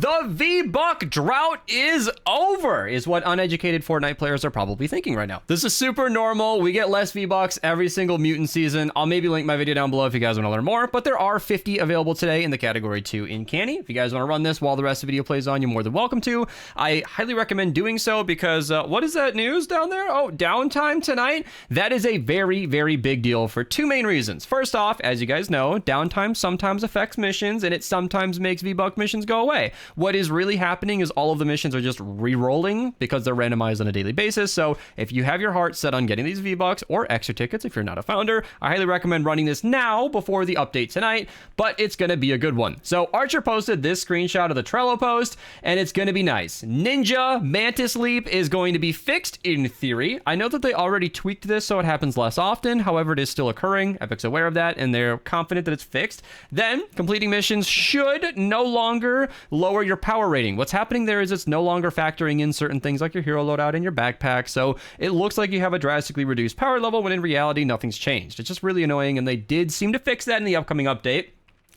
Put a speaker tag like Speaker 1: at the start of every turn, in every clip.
Speaker 1: The V-Buck drought is over, is what uneducated Fortnite players are probably thinking right now. This is super normal. We get less V-Bucks every single mutant season. I'll maybe link my video down below if you guys want to learn more, but there are 50 available today in the category 2 in Canny. If you guys want to run this while the rest of the video plays on, you're more than welcome to. I highly recommend doing so because what is that news down there? Oh, downtime tonight? That is a very, very big deal for two main reasons. First off, as you guys know, downtime sometimes affects missions and it sometimes makes V-Buck missions go away. What is really happening is all of the missions are just re-rolling because they're randomized on a daily basis. So if you have your heart set on getting these V-Bucks or extra tickets, if you're not a founder, I highly recommend running this now before the update tonight, but it's going to be a good one. So Archer posted this screenshot of the Trello post and it's going to be nice. Ninja Mantis Leap is going to be fixed in theory. I know that they already tweaked this so it happens less often. However, it is still occurring. Epic's aware of that and they're confident that it's fixed. Then completing missions should no longer lower your power rating. What's happening there is it's no longer factoring in certain things like your hero loadout and your backpack, so it looks like you have a drastically reduced power level when in reality nothing's changed. It's just really annoying, and they did seem to fix that in the upcoming update.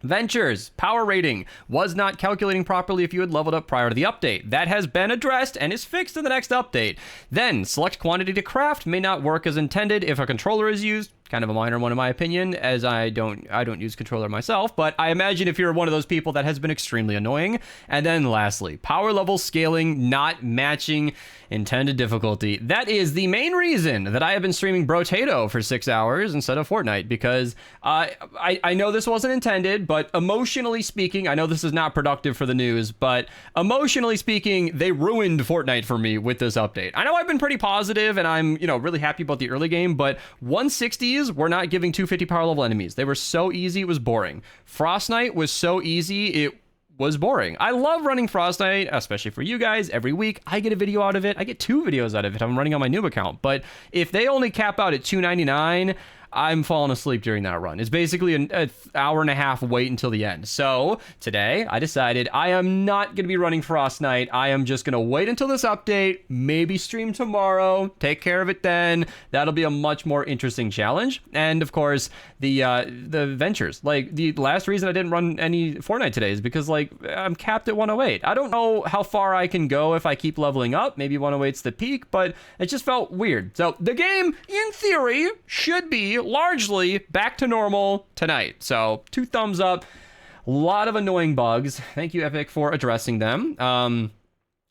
Speaker 1: Ventures, power rating was not calculating properly if you had leveled up prior to the update. That has been addressed and is fixed in the next update. Then, select quantity to craft may not work as intended if a controller is used. Kind of a minor one in my opinion, as I don't use controller myself, but I imagine if you're one of those people, that has been extremely annoying. And then lastly, power level scaling not matching intended difficulty. That is the main reason that I have been streaming Brotato for 6 hours instead of Fortnite, because I know this wasn't intended, but emotionally speaking, I know this is not productive for the news, but emotionally speaking, they ruined Fortnite for me with this update. I know I've been pretty positive and I'm, really happy about the early game, but 160s were not giving 250 power level enemies. They were so easy, it was boring. Frost Knight was so easy, it was boring. I love running Frost Knight, especially for you guys. Every week, I get a video out of it. I get 2 videos out of it. I'm running on my new account. But if they only cap out at $2.99, I'm falling asleep during that run. It's basically an hour and a half wait until the end. So today I decided I am not going to be running Frost Knight. I am just going to wait until this update, maybe stream tomorrow, take care of it then. That'll be a much more interesting challenge. And of course, the ventures. Like, the last reason I didn't run any Fortnite today is because, like, I'm capped at 108. I don't know how far I can go if I keep leveling up. Maybe 108's the peak, but it just felt weird. So the game, in theory, should be largely back to normal tonight. So 2 thumbs up. A lot of annoying bugs. Thank you, Epic, for addressing them.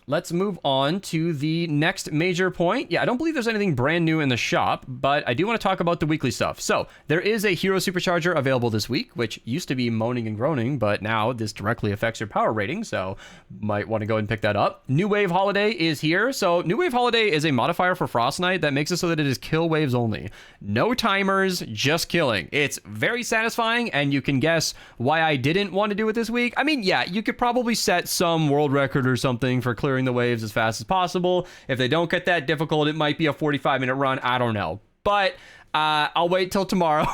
Speaker 1: Let's move on to the next major point. Yeah, I don't believe there's anything brand new in the shop, but I do want to talk about the weekly stuff. So there is a hero supercharger available this week, which used to be moaning and groaning, but now this directly affects your power rating, so might want to go and pick that up. New Wave Holiday is here. So New Wave Holiday is a modifier for Frost Knight that makes it so that it is kill waves only. No timers, just killing. It's very satisfying, and you can guess why I didn't want to do it this week. I mean, yeah, you could probably set some world record or something for clearing the waves as fast as possible. If they don't get that difficult, it might be a 45-minute run. I don't know. But I'll wait till tomorrow.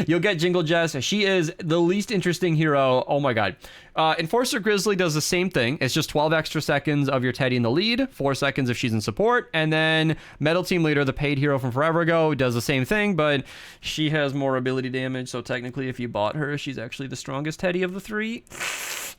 Speaker 1: You'll get Jingle Jess. She is the least interesting hero. Oh my god. Enforcer Grizzly does the same thing. It's just 12 extra seconds of your Teddy in the lead, 4 seconds if she's in support, and then Metal Team Leader, the paid hero from forever ago, does the same thing, but she has more ability damage, so technically if you bought her, she's actually the strongest Teddy of the 3.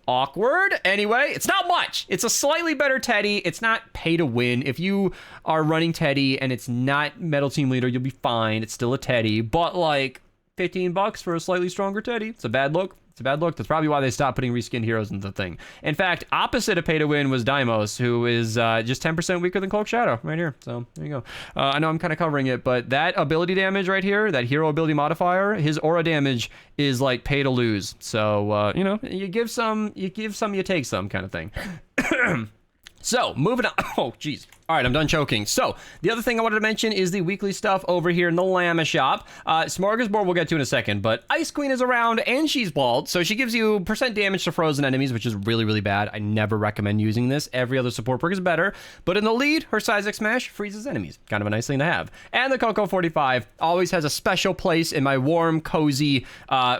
Speaker 1: Awkward. Anyway, it's not much. It's a slightly better Teddy. It's not pay to win. If you are running Teddy and it's not Metal Team Leader, you'll be fine. It's still a Teddy, but like $15 for a slightly stronger Teddy. It's a bad look. It's a bad look. That's probably why they stopped putting reskinned heroes into the thing. In fact, opposite of pay to win was Deimos, who is just 10% weaker than Cloak Shadow right here. So there you go. I know I'm kind of covering it, but that ability damage right here, that hero ability modifier, his aura damage is like pay to lose. So, you give some, you take some kind of thing. So, moving on. Oh, geez. All right, I'm done choking. So, the other thing I wanted to mention is the weekly stuff over here in the Llamas shop. Smörgåsbord we'll get to in a second, but Ice Queen is around and she's bald, so she gives you % damage to frozen enemies, which is really, really bad. I never recommend using this. Every other support perk is better, but in the lead, her Seismic Smash freezes enemies. Kind of a nice thing to have. And the Coco 45 always has a special place in my warm, cozy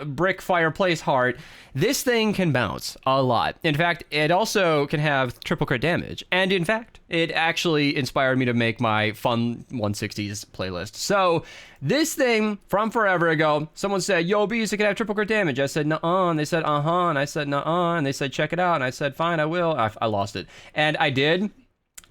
Speaker 1: brick fireplace heart. This thing can bounce a lot. In fact, it also can have triple crit damage. damage. And in fact, it actually inspired me to make my fun 160s playlist. So this thing from forever ago, someone said, yo, Beast, it can have triple crit damage. I said, nuh-uh. And they said, uh-huh. And I said, nuh-uh. And they said, check it out. And I said, fine, I will. I lost it. And I did.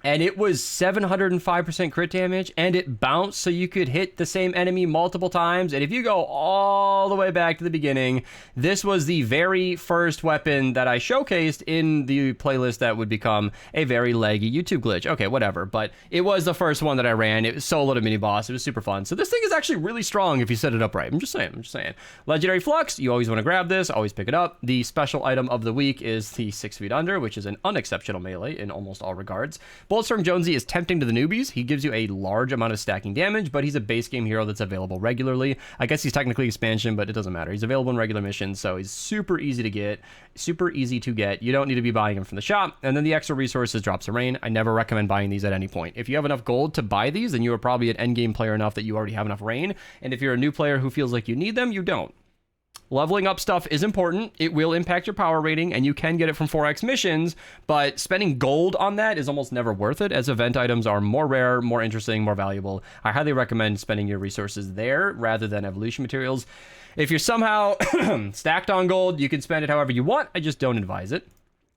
Speaker 1: And it was 705% crit damage, and it bounced so you could hit the same enemy multiple times. And if you go all the way back to the beginning, this was the very first weapon that I showcased in the playlist that would become a very laggy YouTube glitch. Okay, whatever, but it was the first one that I ran. It was solo to mini boss. It was super fun. So this thing is actually really strong if you set it up right. I'm just saying. Legendary Flux, you always want to grab this, always pick it up. The special item of the week is the 6 feet under, which is an unexceptional melee in almost all regards. Bulletstorm Jonesy is tempting to the newbies. He gives you a large amount of stacking damage, but he's a base game hero that's available regularly. I guess he's technically expansion, but it doesn't matter. He's available in regular missions, so he's super easy to get. You don't need to be buying him from the shop. And then the extra resources, Drops of Rain. I never recommend buying these at any point. If you have enough gold to buy these, then you are probably an endgame player enough that you already have enough rain. And if you're a new player who feels like you need them, you don't. Leveling up stuff is important. It will impact your power rating, and you can get it from 4x missions, but spending gold on that is almost never worth it, as event items are more rare, more interesting, more valuable. I highly recommend spending your resources there rather than evolution materials. If you're somehow stacked on gold, you can spend it however you want. I just don't advise it.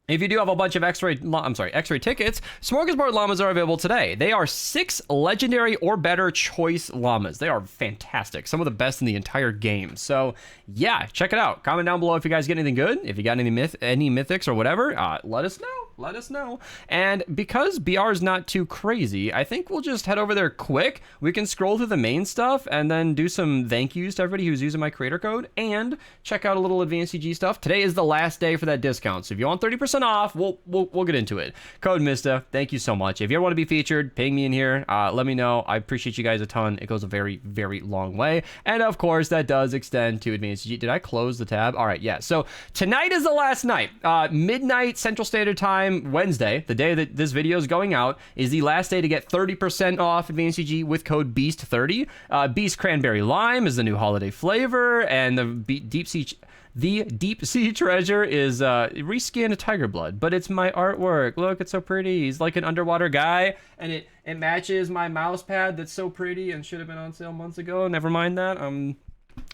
Speaker 1: If you do have a bunch of X-ray tickets, Smörgåsbord llamas are available today. They are 6 legendary or better choice llamas. They are fantastic. Some of the best in the entire game. So yeah, check it out. Comment down below if you guys get anything good. If you got any mythics or whatever, let us know. Let us know. And because BR is not too crazy, I think we'll just head over there quick. We can scroll through the main stuff and then do some thank yous to everybody who's using my creator code and check out a little ADVANCEDGG stuff. Today is the last day for that discount. So if you want 30% off, we'll get into it. Code Mista, thank you so much. If you ever want to be featured, ping me in here. Let me know. I appreciate you guys a ton. It goes a very, very long way. And of course, that does extend to ADVANCEDGG. Did I close the tab? All right, yeah. So tonight is the last night. Midnight Central Standard Time, Wednesday, the day that this video is going out, is the last day to get 30% off ADVANCEDGG with code BEAST30. Beast Cranberry Lime is the new holiday flavor, and the Deep Sea Treasure is reskinned tiger blood, but it's my artwork. Look, it's so pretty. He's like an underwater guy, and it matches my mouse pad that's so pretty and should have been on sale months ago. Never mind that.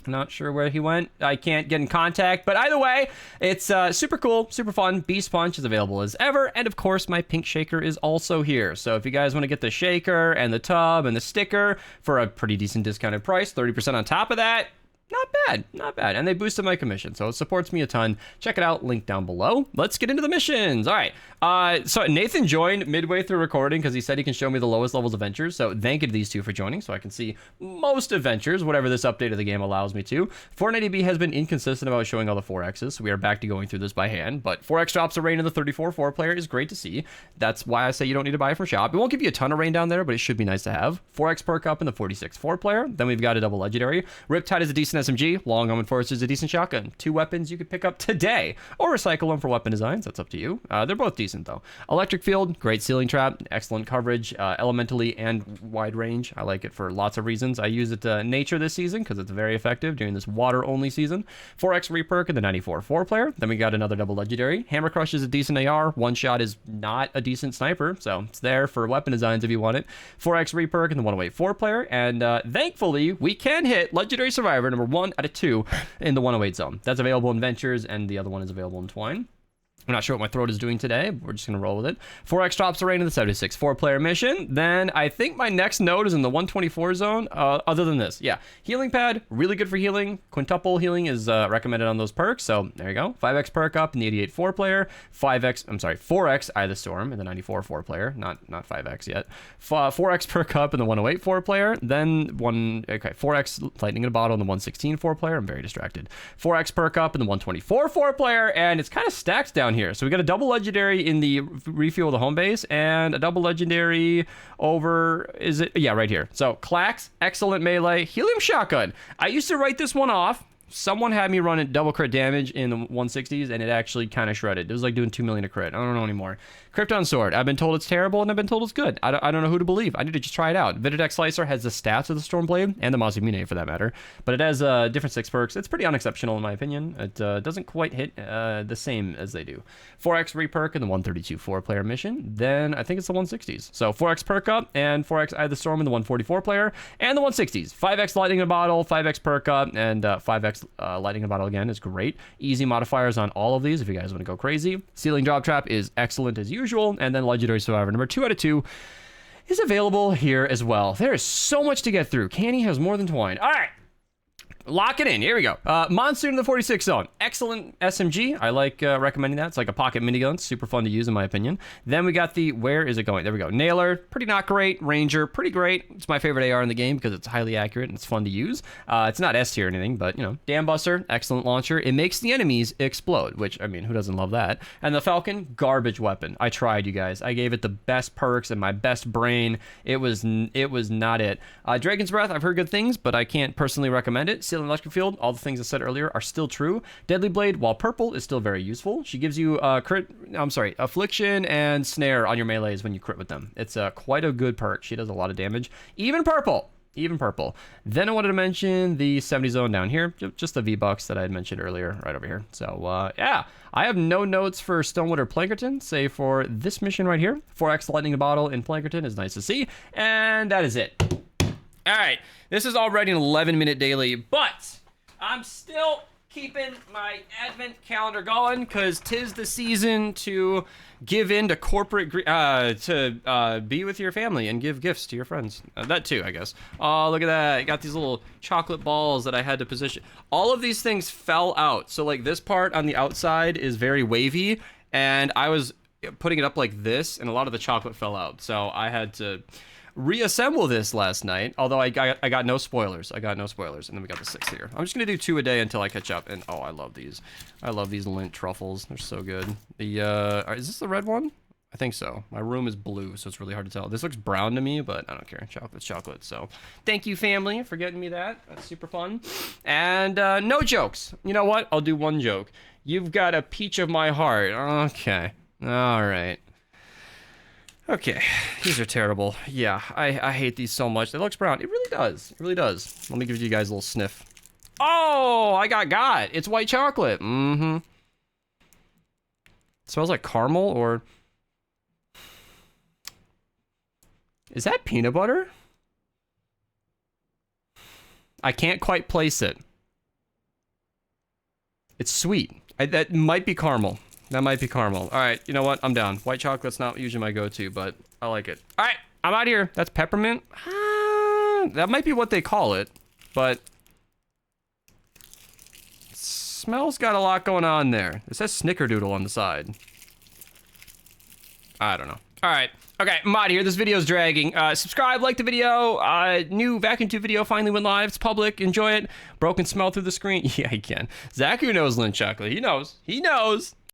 Speaker 1: Not sure where he went. I can't get in contact, but either way, it's super cool, super fun. Beast Punch is available as ever, and of course, my pink shaker is also here. So if you guys want to get the shaker and the tub and the sticker for a pretty decent discounted price, 30% on top of that, not bad. And they boosted my commission, so it supports me a ton. Check it out, link down below. Let's get into the missions. All right. So Nathan joined midway through recording because he said he can show me the lowest levels of adventures. So thank you to these two for joining, so I can see most adventures, whatever this update of the game allows me to. 490B has been inconsistent about showing all the 4Xs, so we are back to going through this by hand. But 4X drops of rain in the 34 player is great to see. That's why I say you don't need to buy it from shop. It won't give you a ton of rain down there, but it should be nice to have. 4X perk up in the 46 player. Then we've got a double legendary. Riptide is a decent SMG. Long Arm Enforcer is a decent shotgun. 2 weapons you could pick up today, or recycle them for weapon designs. That's up to you. They're both decent though. Electric Field, great ceiling trap, excellent coverage, elementally and wide range. I like it for lots of reasons. I use it to nature this season because it's very effective during this water only season. 4X reperk in the 94 player. Then we got another double legendary. Hammer Crush is a decent AR. One shot is not a decent sniper, so it's there for weapon designs if you want it. 4X reperk in the 108 player, and thankfully we can hit legendary survivor number 1 out of 2 in the 108 zone. That's available in Ventures, and the other one is available in Twine. I'm not sure what my throat is doing today. We're just going to roll with it. 4X drops the rain in the 76 player mission. Then I think my next node is in the 124 zone, other than this. Yeah, healing pad, really good for healing. Quintuple healing is recommended on those perks, so there you go. 5X perk up in the 88 player. 4X Eye of the Storm in the 94 player. Not 5X yet. 4X perk up in the 108 player. Then 4X lightning in a bottle in the 116 player. I'm very distracted. 4X perk up in the 124 player, and it's kind of stacked down here. So we got a double legendary in the refuel of the home base and a double legendary over, right here. So Clax, excellent melee, helium shotgun. I used to write this one off. someone had me run it double crit damage in the 160s, and it actually kind of shredded. It was like doing 2 million a crit. I don't know anymore. Krypton Sword. I've been told it's terrible, and I've been told it's good. I don't know who to believe. I need to just try it out. Viditech Slicer has the stats of the Stormblade, and the Mazumine for that matter, but it has different 6 perks. It's pretty unexceptional in my opinion. It doesn't quite hit the same as they do. 4x reperk in the 132 4-player mission. Then I think it's the 160s. So 4x perk up, and 4x Eye of the Storm in the 144 player, and the 160s. 5x Lightning in a Bottle, 5x perk up, and 5x Lightning in a Bottle again is great. Easy modifiers on all of these if you guys want to go crazy. Ceiling Drop Trap is excellent as usual, and then Legendary Survivor number 2 out of 2 is available here as well. There is so much to get through. Canny has more than twine. All right. Lock it in. Here we go. Monster in the 46 zone. Excellent SMG. I like recommending that. It's like a pocket minigun. Super fun to use in my opinion. Then we got the, where is it going? There we go. Nailer. Pretty not great. Ranger. Pretty great. It's my favorite AR in the game because it's highly accurate and it's fun to use. It's not S tier or anything, but you know. Dam Buster. Excellent launcher. It makes the enemies explode, which, I mean, who doesn't love that? And the Falcon. Garbage weapon. I tried, you guys. I gave it the best perks and my best brain. It was not it. Dragon's Breath. I've heard good things, but I can't personally recommend it. Sealing Electric Field, all the things I said earlier are still true. Deadly Blade, while purple, is still very useful. She gives you Affliction and Snare on your melees when you crit with them. It's quite a good perk. She does a lot of damage. Even purple. Then I wanted to mention the 70 zone down here, just the V-Bucks that I had mentioned earlier, right over here. So, yeah, I have no notes for Stonewood or Plankerton, save for this mission right here. 4x Lightning in a Bottle in Plankerton is nice to see, and that is it. All right, this is already an 11-minute daily, but I'm still keeping my advent calendar going because 'tis the season to give in to corporate, be with your family and give gifts to your friends. That too, I guess. Oh, look at that. I got these little chocolate balls that I had to position. All of these things fell out. So like this part on the outside is very wavy, and I was putting it up like this, and a lot of the chocolate fell out. So I had to reassemble this last night, although I got no spoilers. And then we got the 6 here. I'm just gonna do 2 a day until I catch up. And oh, I love these lint truffles. They're so good. The is this the red one? I think so. My room is blue, so it's really hard to tell. This looks brown to me, but I don't care. Chocolate's chocolate. So thank you, family, for getting me that. That's super fun. And no jokes. You know what? I'll do one joke. You've got a peach of my heart. Okay. All right. Okay, these are terrible. Yeah, I hate these so much. It looks brown. It really does. It really does. Let me give you guys a little sniff. Oh, I got. It's white chocolate. Mm-hmm. It smells like caramel, or is that peanut butter? I can't quite place it. It's sweet. That might be caramel. That might be caramel. All right, you know what? I'm down. White chocolate's not usually my go-to, but I like it. All right, I'm out of here. That's peppermint. That might be what they call it, but it smells got a lot going on there. It says Snickerdoodle on the side. I don't know. All right. Okay, I'm out of here. This video's dragging. Subscribe, like the video. New vacuum tube video finally went live. It's public. Enjoy it. Broken smell through the screen. Yeah, he can. Zaku knows lint chocolate. He knows.